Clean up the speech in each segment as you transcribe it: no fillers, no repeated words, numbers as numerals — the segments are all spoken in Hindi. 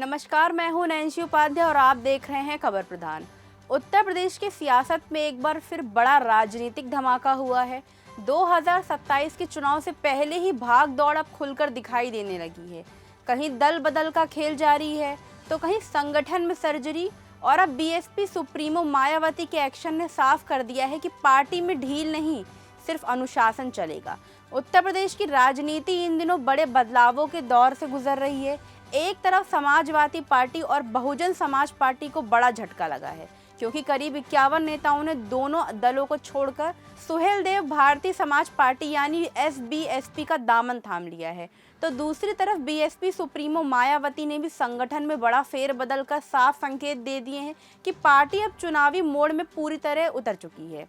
नमस्कार, मैं हूं नैन्सी उपाध्याय और आप देख रहे हैं खबर प्रधान। उत्तर प्रदेश की सियासत में एक बार फिर बड़ा राजनीतिक धमाका हुआ है। 2027 के चुनाव से पहले ही भाग दौड़ अब खुलकर दिखाई देने लगी है। कहीं दल बदल का खेल जारी है तो कहीं संगठन में सर्जरी, और अब बीएसपी सुप्रीमो मायावती के एक्शन ने साफ कर दिया है कि पार्टी में ढील नहीं, सिर्फ अनुशासन चलेगा। उत्तर प्रदेश की राजनीति इन दिनों बड़े बदलावों के दौर से गुजर रही है। एक तरफ समाजवादी पार्टी और बहुजन समाज पार्टी को बड़ा झटका लगा है, क्योंकि करीब 51 नेताओं ने दोनों दलों को छोड़कर सुहेलदेव भारतीय समाज पार्टी यानी एसबीएसपी का दामन थाम लिया है। तो दूसरी तरफ बीएसपी सुप्रीमो मायावती ने भी संगठन में बड़ा फेरबदल कर साफ संकेत दे दिए हैं कि पार्टी अब चुनावी मोड़ में पूरी तरह उतर चुकी है।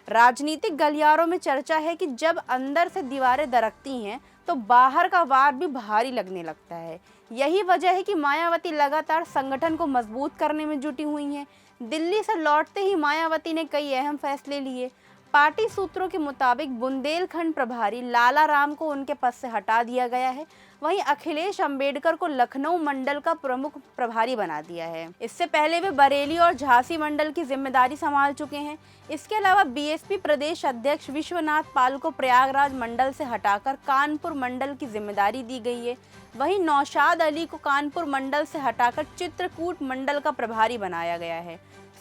राजनीतिक गलियारों में चर्चा है कि जब अंदर से दीवारें दरकती हैं तो बाहर का वार भी भारी लगने लगता है। यही वजह है कि मायावती लगातार संगठन को मजबूत करने में जुटी हुई हैं। दिल्ली से लौटते ही मायावती ने कई अहम फैसले लिए। पार्टी सूत्रों के मुताबिक बुंदेलखंड प्रभारी लाला राम को उनके पद से हटा दिया गया है। वहीं अखिलेश अंबेडकर को लखनऊ मंडल का प्रमुख प्रभारी बना दिया है। इससे पहले वे बरेली और झांसी मंडल की जिम्मेदारी संभाल चुके हैं। इसके अलावा बीएसपी प्रदेश अध्यक्ष विश्वनाथ पाल को प्रयागराज मंडल से हटाकर कानपुर मंडल की जिम्मेदारी दी गई है। वहीं नौशाद अली को कानपुर मंडल से हटाकर चित्रकूट मंडल का प्रभारी बनाया गया है।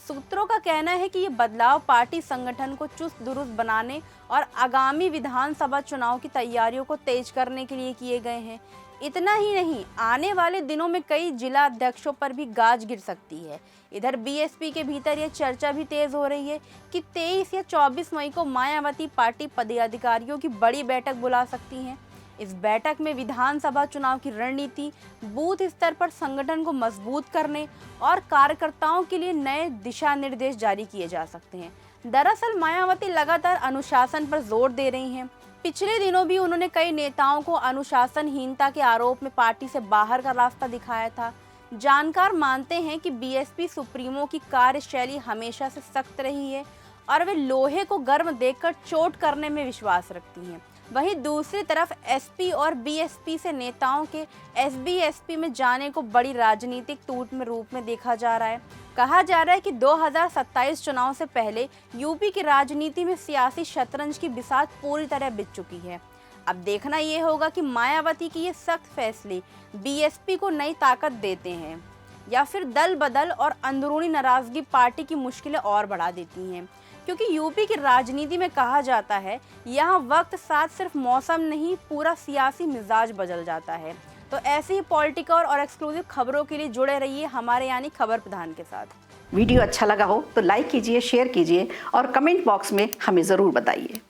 सूत्रों का कहना है कि ये बदलाव पार्टी संगठन को चुस्त दुरुस्त बनाने और आगामी विधानसभा चुनाव की तैयारियों को तेज करने के लिए किए गए हैं। इतना ही नहीं, आने वाले दिनों में कई जिला अध्यक्षों पर भी गाज गिर सकती है। इधर बीएसपी के भीतर यह चर्चा भी तेज हो रही है कि 23 या 24 मई को मायावती पार्टी पदाधिकारियों की बड़ी बैठक बुला सकती हैं। इस बैठक में विधानसभा चुनाव की रणनीति, बूथ स्तर पर संगठन को मजबूत करने और कार्यकर्ताओं के लिए नए दिशा निर्देश जारी किए जा सकते हैं। दरअसल मायावती लगातार अनुशासन पर जोर दे रही हैं। पिछले दिनों भी उन्होंने कई नेताओं को अनुशासनहीनता के आरोप में पार्टी से बाहर का रास्ता दिखाया था। जानकार मानते हैं कि बीएसपी सुप्रीमो की कार्यशैली हमेशा से सख्त रही है और वे लोहे को गर्म देखकर चोट करने में विश्वास रखती हैं। वहीं दूसरी तरफ एसपी और बीएसपी से नेताओं के एसबीएसपी में जाने को बड़ी राजनीतिक टूट में रूप में देखा जा रहा है। कहा जा रहा है कि 2027 चुनाव से पहले यूपी की राजनीति में सियासी शतरंज की बिसात पूरी तरह बिछ चुकी है। अब देखना ये होगा कि मायावती की ये सख्त फैसले बीएसपी को नई ताकत देते हैं या फिर दल बदल और अंदरूनी नाराजगी पार्टी की मुश्किलें और बढ़ा देती हैं। क्योंकि यूपी की राजनीति में कहा जाता है, यहाँ वक्त साथ सिर्फ मौसम नहीं, पूरा सियासी मिजाज बदल जाता है। तो ऐसी ही पॉलिटिकल और एक्सक्लूसिव खबरों के लिए जुड़े रहिए हमारे यानी खबर प्रधान के साथ। वीडियो अच्छा लगा हो तो लाइक कीजिए, शेयर कीजिए और कमेंट बॉक्स में हमें ज़रूर बताइए।